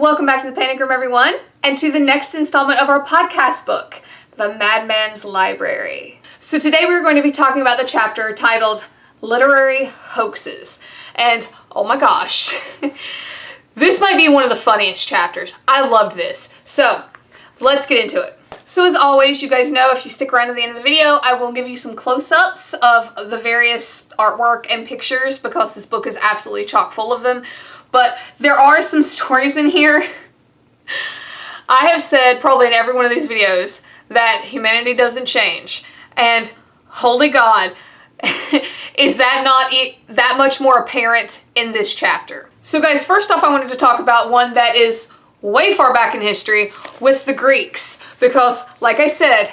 Welcome back to the Panic Room, everyone, and to the next installment of our podcast book, The Madman's Library. So today we're going to be talking about the chapter titled Literary Hoaxes. And oh my gosh, this might be one of the funniest chapters. I loved this. So let's get into it. So as always, you guys know if you stick around to the end of the video, I will give you some close-ups of the various artwork and pictures because this book is absolutely chock full of them. But there are some stories in here. I have said probably in every one of these videos that humanity doesn't change. And holy God, is that not that much more apparent in this chapter. So guys, first off, I wanted to talk about one that is way far back in history with the Greeks. Because, like I said,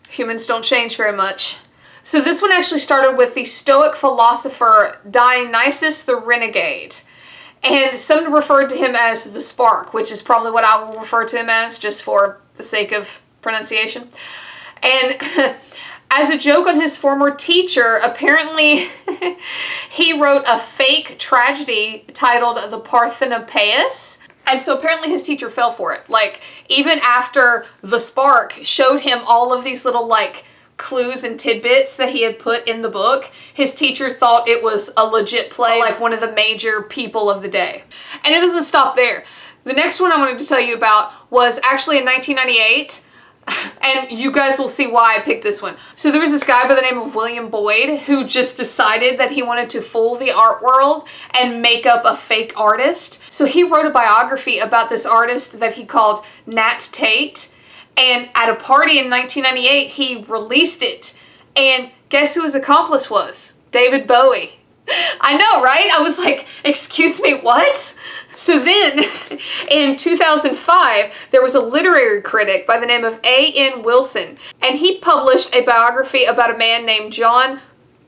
humans don't change very much. So this one actually started with the Stoic philosopher Dionysius the Renegade. And some referred to him as the Spark, which is probably what I will refer to him as, just for the sake of pronunciation. And as a joke on his former teacher, apparently he wrote a fake tragedy titled The Parthenopaeus. And so apparently his teacher fell for it. Like, even after the Spark showed him all of these little, like, clues and tidbits that he had put in the book, his teacher thought it was a legit play, like one of the major people of the day. And it doesn't stop there. The next one I wanted to tell you about was actually in 1998, and you guys will see why I picked this one. So there was this guy by the name of William Boyd who just decided that he wanted to fool the art world and make up a fake artist. So he wrote a biography about this artist that he called Nat Tate. And at a party in 1998, he released it. And guess who his accomplice was? David Bowie. I know, right? I was like, excuse me, what? So then, in 2005, there was a literary critic by the name of A.N. Wilson. And he published a biography about a man named John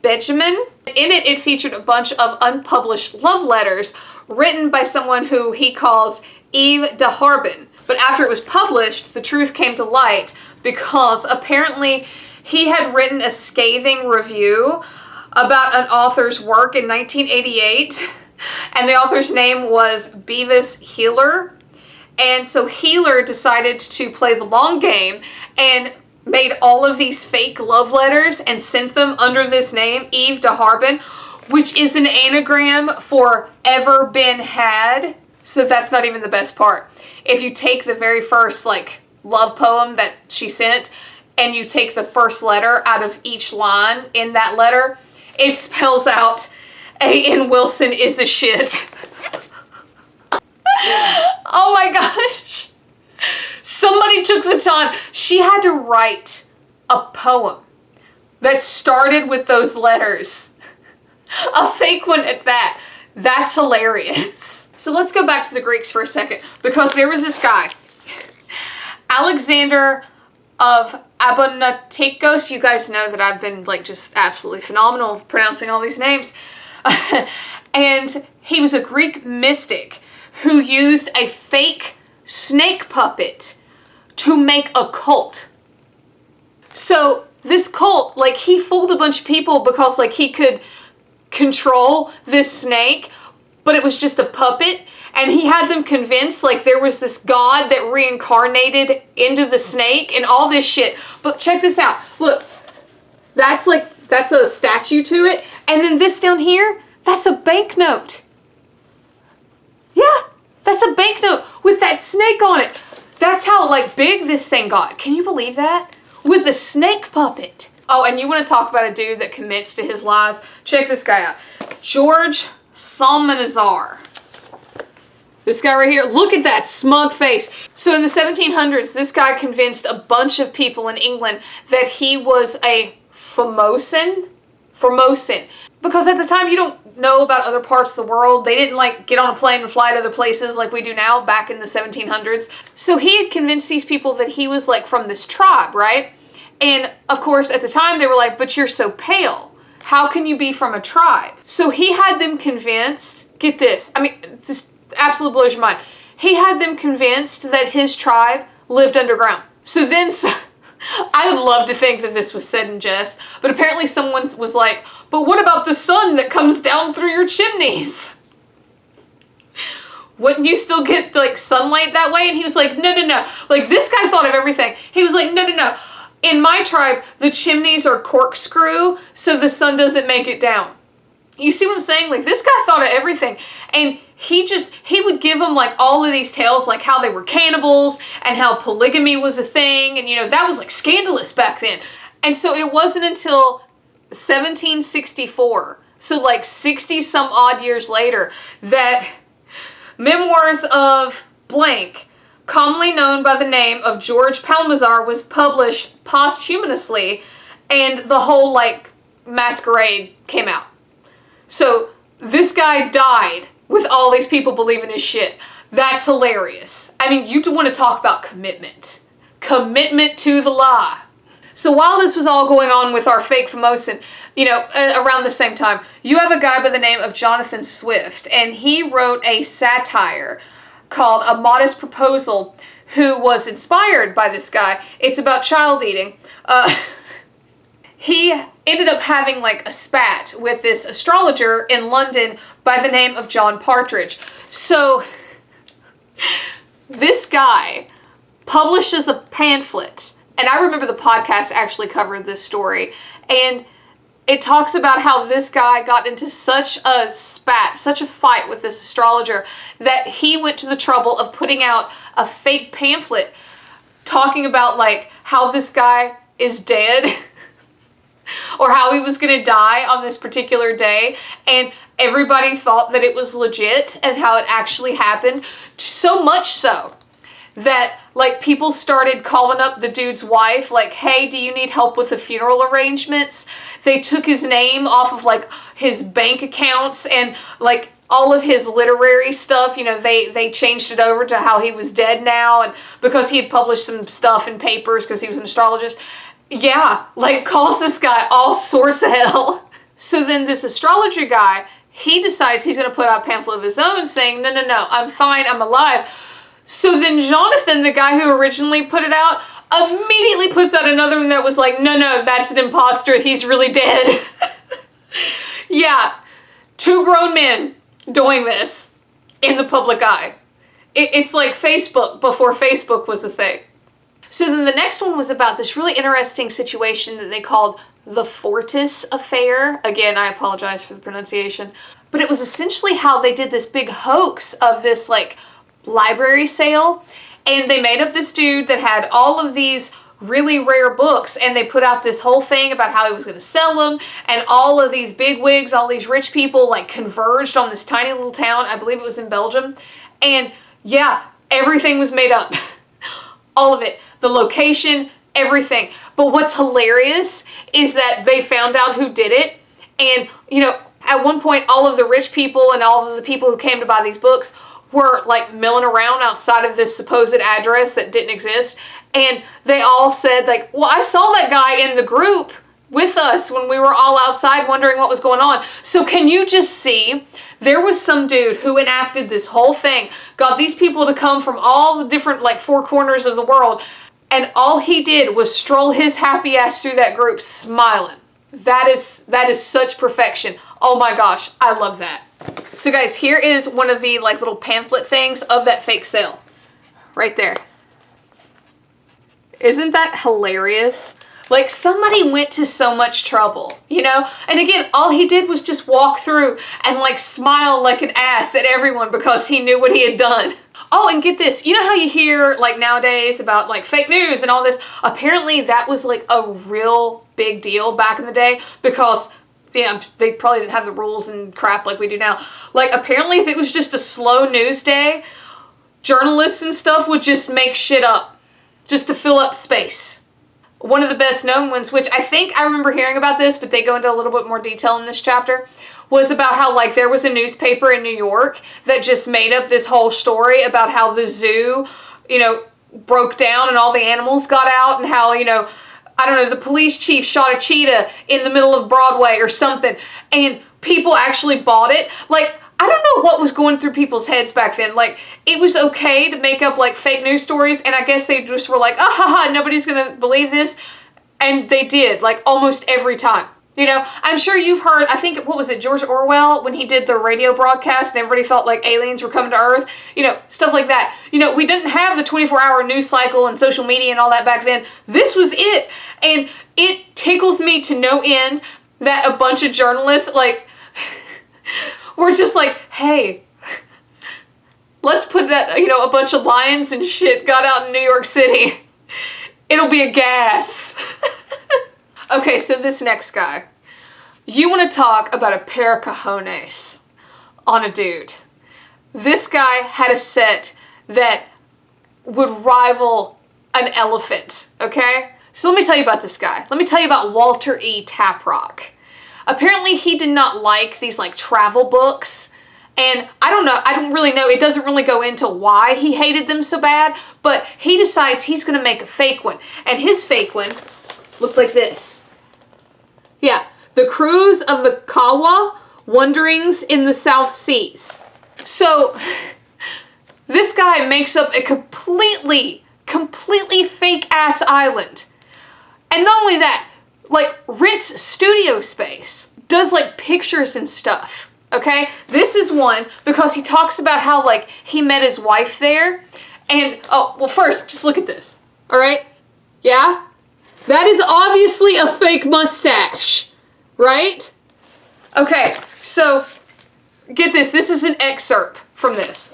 Benjamin. In it, it featured a bunch of unpublished love letters written by someone who he calls Eve de Harbin. But after it was published, the truth came to light because apparently he had written a scathing review about an author's work in 1988, and the author's name was Beavis Heeler. And so Heeler decided to play the long game and made all of these fake love letters and sent them under this name, Eve de Harbin, which is an anagram for ever been had. So that's not even the best part. If you take the very first, like, love poem that she sent, and you take the first letter out of each line in that letter, it spells out, A.N. Wilson is the shit. Oh my gosh. Somebody took the time. She had to write a poem that started with those letters. A fake one at that. That's hilarious. So let's go back to the Greeks for a second, because there was this guy, Alexander of Abonotikos. You guys know that I've been like just absolutely phenomenal pronouncing all these names. And he was a Greek mystic who used a fake snake puppet to make a cult. So this cult, like, he fooled a bunch of people because, like, he could control this snake, but it was just a puppet, and he had them convinced like there was this god that reincarnated into the snake and all this shit. But check this out. Look, that's a statue to it. And then this down here, that's a banknote. Yeah, that's a banknote with that snake on it. That's how, like, big this thing got. Can you believe that? With a snake puppet. Oh, and you want to talk about a dude that commits to his lies? Check this guy out. George Salmanazar. This guy right here, look at that smug face. So in the 1700s, this guy convinced a bunch of people in England that he was a Formosan. Because at the time, you don't know about other parts of the world. They didn't, like, get on a plane and fly to other places like we do now back in the 1700s. So he had convinced these people that he was, like, from this tribe, right? And of course, at the time, they were like, but you're so pale. How can you be from a tribe? So he had them convinced, get this, I mean, this absolutely blows your mind. He had them convinced that his tribe lived underground. So then, I would love to think that this was said in jest, but apparently someone was like, but what about the sun that comes down through your chimneys? wouldn't you still get like sunlight that way? And he was like, no, no, no. Like, this guy thought of everything. He was like, no, no, no. In my tribe, the chimneys are corkscrew, so the sun doesn't make it down. You see what I'm saying? Like, this guy thought of everything. And he would give them like all of these tales, like how they were cannibals and how polygamy was a thing. And, you know, that was like scandalous back then. And so it wasn't until 1764, so like 60 some odd years later, that Memoirs of blank, commonly known by the name of George Palmazar, was published posthumously, and the whole like masquerade came out. So this guy died with all these people believing his shit. That's hilarious. I mean, you do want to talk about commitment. Commitment to the law. So while this was all going on with our fake Formosan, you know, around the same time, you have a guy by the name of Jonathan Swift, and he wrote a satire called A Modest Proposal, who was inspired by this guy. It's about child eating. He ended up having like a spat with this astrologer in London by the name of John Partridge. So this guy publishes a pamphlet, and I remember the podcast actually covered this story, and it talks about how this guy got into such a spat, such a fight with this astrologer, that he went to the trouble of putting out a fake pamphlet talking about like how this guy is dead or how he was going to die on this particular day, and everybody thought that it was legit and how it actually happened, so much so that like people started calling up the dude's wife like, hey, do you need help with the funeral arrangements? They took his name off of like his bank accounts and like all of his literary stuff. You know, they changed it over to how he was dead now, and because he had published some stuff in papers because he was an astrologist. Yeah, like calls this guy all sorts of hell. So then this astrologer guy, he decides he's going to put out a pamphlet of his own saying, no, no, no, I'm fine, I'm alive. So then Jonathan, the guy who originally put it out, immediately puts out another one that was like, no, no, that's an imposter. He's really dead. Yeah, two grown men doing this in the public eye. It's like Facebook before Facebook was a thing. So then the next one was about this really interesting situation that they called the Fortis Affair. Again, I apologize for the pronunciation. But it was essentially how they did this big hoax of this like library sale, and they made up this dude that had all of these really rare books, and they put out this whole thing about how he was going to sell them, and all of these bigwigs, all these rich people like converged on this tiny little town. I believe it was in Belgium, and yeah, everything was made up. All of it, the location, everything. But what's hilarious is that they found out who did it, and you know, at one point all of the rich people and all of the people who came to buy these books were like milling around outside of this supposed address that didn't exist, and they all said like, well, I saw that guy in the group with us when we were all outside wondering what was going on. So can you just see, there was some dude who enacted this whole thing, got these people to come from all the different like four corners of the world, and all he did was stroll his happy ass through that group smiling. That is such perfection. Oh my gosh, I love that. So guys, here is one of the like little pamphlet things of that fake sale. Right there. Isn't that hilarious? Like, somebody went to so much trouble, you know? And again, all he did was just walk through and like smile like an ass at everyone because he knew what he had done. Oh, and get this, you know how you hear like nowadays about like fake news and all this? Apparently that was like a real big deal back in the day because, you know, they probably didn't have the rules and crap like we do now. Like, apparently if it was just a slow news day, journalists and stuff would just make shit up just to fill up space. One of the best known ones, which I think I remember hearing about this, but they go into a little bit more detail in this chapter, was about how like there was a newspaper in New York that just made up this whole story about how the zoo, you know, broke down and all the animals got out, and how, you know, I don't know, the police chief shot a cheetah in the middle of Broadway or something, and people actually bought it. Like, I don't know what was going through people's heads back then. Like, it was okay to make up like fake news stories, and I guess they just were like, ah ha ha, nobody's gonna believe this. And they did, like almost every time. You know, I'm sure you've heard, I think, what was it, George Orwell, when he did the radio broadcast and everybody thought like aliens were coming to Earth, you know, stuff like that. You know, we didn't have the 24-hour news cycle and social media and all that back then. This was it. And it tickles me to no end that a bunch of journalists, like, were just like, hey, let's put that, you know, a bunch of lions and shit got out in New York City. It'll be a gas. Okay, so this next guy. You want to talk about a pair of cojones on a dude. This guy had a set that would rival an elephant, okay? So let me tell you about this guy. Let me tell you about Walter E. Taprock. Apparently he did not like these like travel books. And I don't know, I don't really know, it doesn't really go into why he hated them so bad, but he decides he's going to make a fake one. And his fake one looked like this. Yeah, The Cruise of the Kawa, Wanderings in the South Seas. So, this guy makes up a completely fake-ass island. And not only that, like, rents studio space, does like pictures and stuff. Okay, this is one because he talks about how like he met his wife there, and oh well, first just look at this. All right, yeah, that is obviously a fake mustache, right? Okay, so get this. This is an excerpt from this.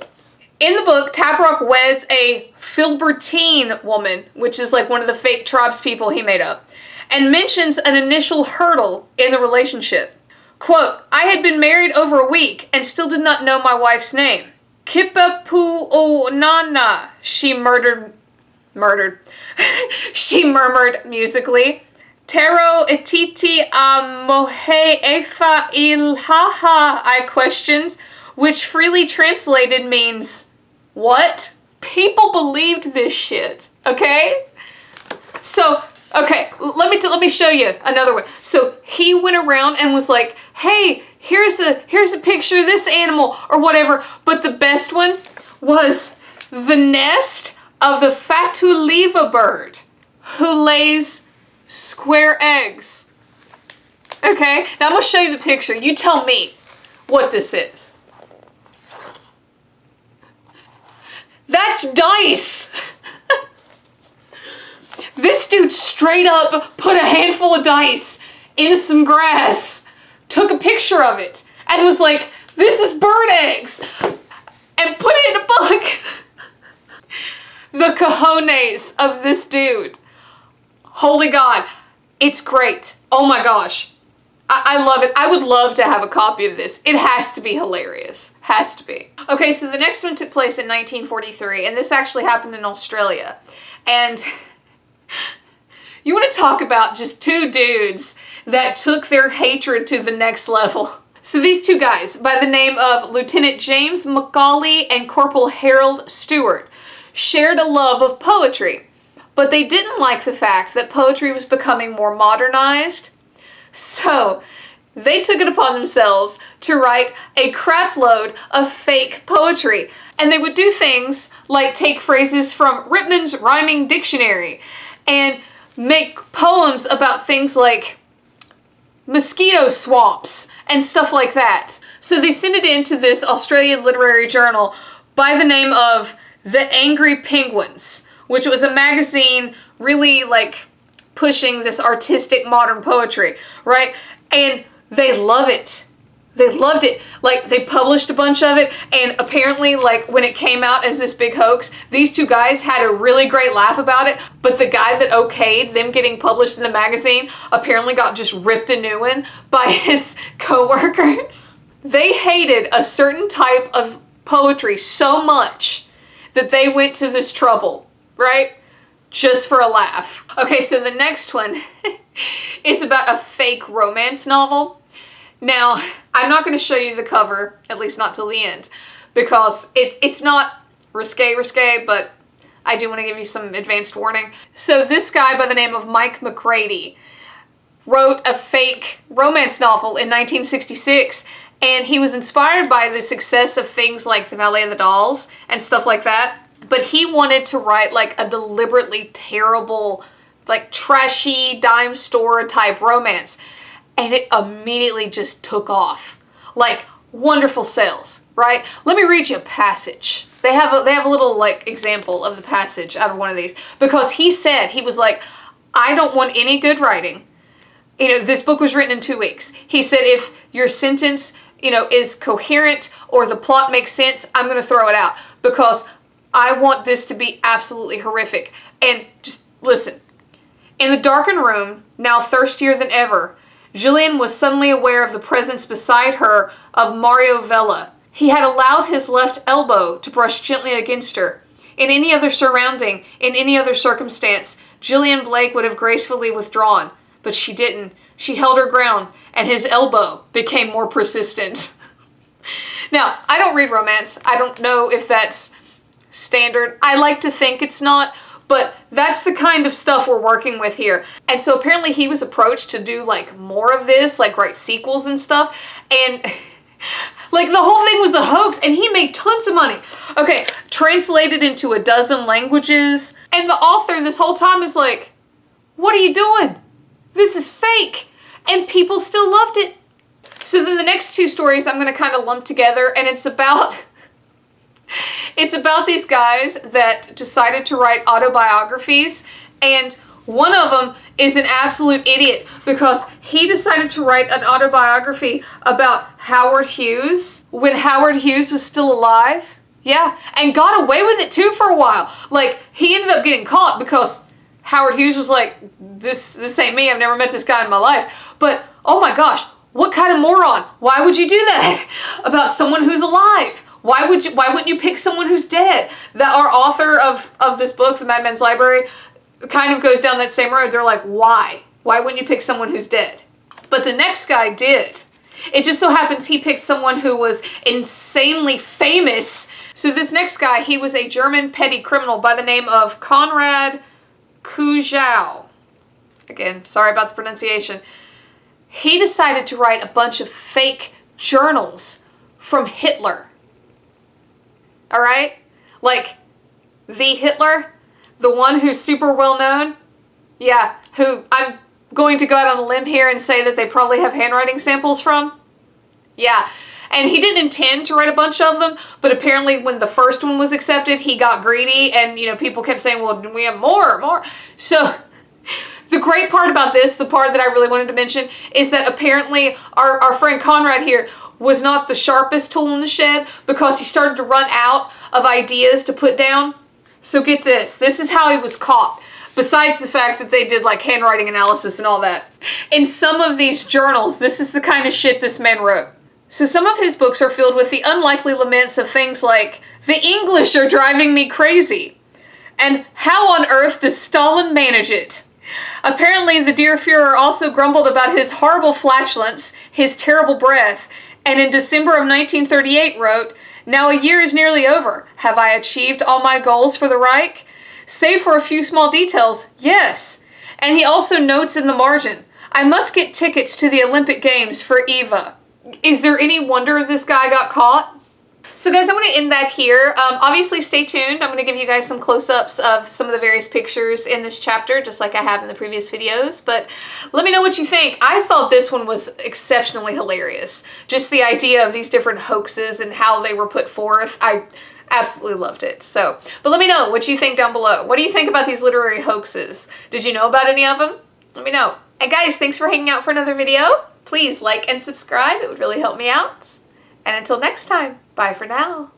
In the book, Taprock weds a Filbertine woman, which is like one of the fake tribes people he made up, and mentions an initial hurdle in the relationship. Quote, I had been married over a week and still did not know my wife's name. Kipapu o nana, she she murmured musically. Tero etiti a mohe efa ilhaha, I questioned, which freely translated means, what? People believed this shit, okay? So, okay, let me show you another one. So he went around and was like, hey, here's a picture of this animal or whatever. But the best one was the nest of the Fatuliva bird who lays square eggs. Okay, now I'm gonna show you the picture. You tell me what this is. That's dice. This dude straight up put a handful of dice in some grass, took a picture of it, and was like, this is bird eggs, and put it in a book. The cojones of this dude. Holy God, it's great. Oh my gosh. I love it. I would love to have a copy of this. It has to be hilarious. Has to be. Okay, so the next one took place in 1943, and this actually happened in Australia. And you want to talk about just two dudes that took their hatred to the next level. So these two guys, by the name of Lieutenant James Macaulay and Corporal Harold Stewart, shared a love of poetry, but they didn't like the fact that poetry was becoming more modernized. So they took it upon themselves to write a crapload of fake poetry. And they would do things like take phrases from Rittman's Rhyming Dictionary and make poems about things like mosquito swamps and stuff like that. So they sent it into this Australian literary journal by the name of The Angry Penguins, which was a magazine really like pushing this artistic modern poetry, right? And they love it. They loved it. Like, they published a bunch of it, and apparently, like, when it came out as this big hoax, these two guys had a really great laugh about it, but the guy that okayed them getting published in the magazine apparently got just ripped a new one by his co-workers. They hated a certain type of poetry so much that they went to this trouble, right? Just for a laugh. Okay, so the next one is about a fake romance novel. Now, I'm not going to show you the cover, at least not till the end, because it's not risque, but I do want to give you some advanced warning. So this guy by the name of Mike McCready wrote a fake romance novel in 1966, and he was inspired by the success of things like The Valley of the Dolls and stuff like that, but he wanted to write like a deliberately terrible, like trashy dime store type romance. and it immediately just took off. Like, wonderful sales, right? Let me read you a passage. They have a little like example of the passage out of one of these, because he said, he was like, I don't want any good writing. You know, this book was written in 2 weeks. He said, if your sentence, you know, is coherent or the plot makes sense, I'm going to throw it out because I want this to be absolutely horrific. And just listen. In the darkened room, now thirstier than ever, Julian was suddenly aware of the presence beside her of Mario Vella. He had allowed his left elbow to brush gently against her. In any other surrounding, in any other circumstance, Julian Blake would have gracefully withdrawn. But she didn't. She held her ground, and his elbow became more persistent. Now, I don't read romance. I don't know if that's standard. I like to think it's not, but that's the kind of stuff we're working with here. And so apparently he was approached to do like more of this, like write sequels and stuff. And like the whole thing was a hoax, and he made tons of money. Okay, translated into a dozen languages. And the author this whole time is like, what are you doing? This is fake. And people still loved it. So then the next 2 stories I'm going to kind of lump together, and it's about these guys that decided to write autobiographies, and one of them is an absolute idiot because he decided to write an autobiography about Howard Hughes when Howard Hughes was still alive. Yeah, and got away with it too for a while. Like, he ended up getting caught because Howard Hughes was like, this ain't me, I've never met this guy in my life. But, oh my gosh, what kind of moron? Why would you do that about someone who's alive? Why wouldn't you pick someone who's dead? That our author of this book, The Madman's Library, kind of goes down that same road. They're like, why? Why wouldn't you pick someone who's dead? But the next guy did. It just so happens he picked someone who was insanely famous. So this next guy, he was a German petty criminal by the name of Konrad Kujau. Again, sorry about the pronunciation. He decided to write a bunch of fake journals from Hitler. All right? Like, the Hitler, the one who's super well known. Yeah, who I'm going to go out on a limb here and say that they probably have handwriting samples from. Yeah. And he didn't intend to write a bunch of them, but apparently when the first one was accepted, he got greedy, and, you know, people kept saying, well, we have more. So the great part about this, the part that I really wanted to mention, is that apparently our friend Conrad here was not the sharpest tool in the shed because he started to run out of ideas to put down. So get this. This is how he was caught. Besides the fact that they did like handwriting analysis and all that. In some of these journals, this is the kind of shit this man wrote. So some of his books are filled with the unlikely laments of things like, the English are driving me crazy, and how on earth does Stalin manage it? Apparently the dear Fuhrer also grumbled about his horrible flatulence, his terrible breath, and in December of 1938 wrote, now a year is nearly over. Have I achieved all my goals for the Reich? Save for a few small details, yes. And he also notes in the margin, I must get tickets to the Olympic Games for Eva. Is there any wonder this guy got caught? So guys, I'm going to end that here. Obviously, stay tuned. I'm going to give you guys some close-ups of some of the various pictures in this chapter, just like I have in the previous videos. But let me know what you think. I thought this one was exceptionally hilarious. Just the idea of these different hoaxes and how they were put forth. I absolutely loved it. So, but let me know what you think down below. What do you think about these literary hoaxes? Did you know about any of them? Let me know. And guys, thanks for hanging out for another video. Please like and subscribe. It would really help me out. And until next time, bye for now.